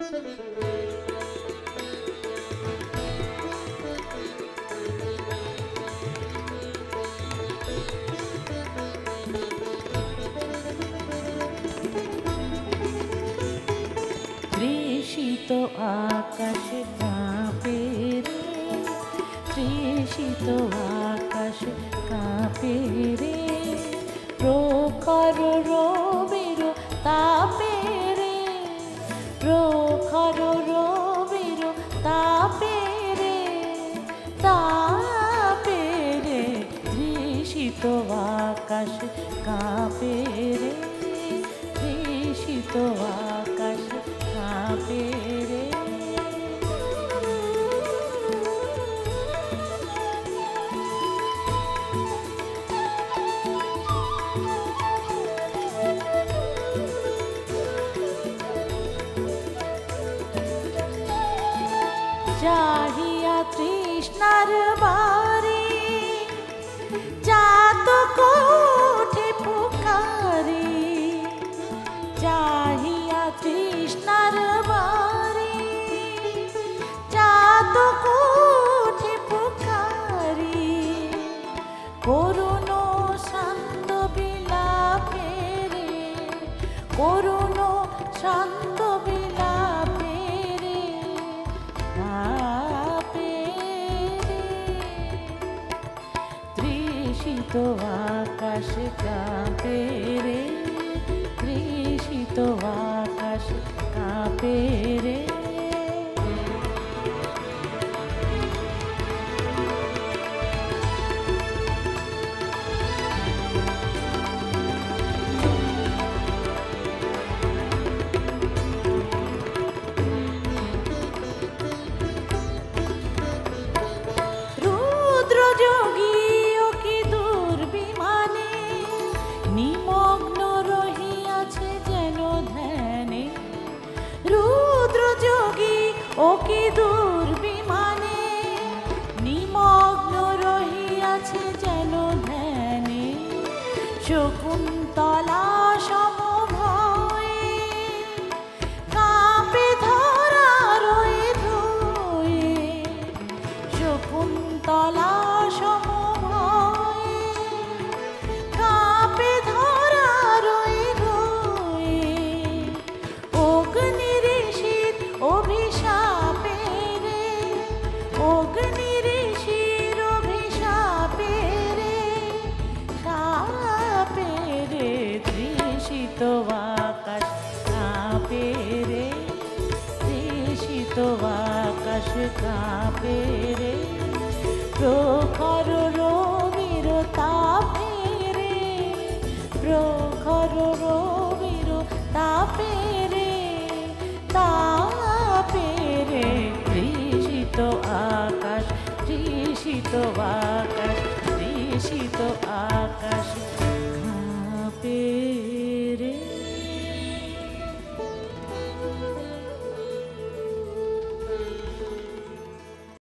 তৃষিত আকাশ কাঁপে রে, তৃষিত আকাশ কাঁপে রে, প্রখর রবির তাপে রে, প্রখর রবির তাপে রে, তাপে রে, তৃষিত আকাশ কাঁপে রে, তৃষিত আকাশ কাঁপে রে। চাহিয়া তৃষ্ণার বারে চাতক ওঠে পুকারে, চাহিয়া তৃষ্ণার বারে চাতক ওঠে পুকারে, করুণ শান্ত বিলাপে রে, করুণ শান্ত বিলাপে রে, তাপে রে, তৃষিত আকাশ কাঁপে রে, তৃষিত আকাশ কাঁপে রে। রুদ্র যোগী ও কি দুর্বিমানে নিমগ্ন রহিয়াছে যেন ধ্যানে, রুদ্র যোগী ও কি দুর্বিমানে নিমগ্ন রহিয়াছে যেন ধ্যানে, শকুন্তলা সমভয়ে কাঁপে ধরা রয়ে ধয়ে, শকুন্তলা সমভয়ে কাঁপে ধরা রয়ে ধয়ে, অগ্নির শীত অভিশাপে রে, অগ্নির শীত অভিশাপে রে, কাঁপে রে, তৃষিত আকাশ কাঁপে রে, তৃষিত আকাশ কাঁপে রে, প্রখর রবির তাপে রে, প্রখর রবির তাপে রে, তাপে রে, তৃষিত আকাশ, তৃষিত আকাশ, তৃষিত আকাশ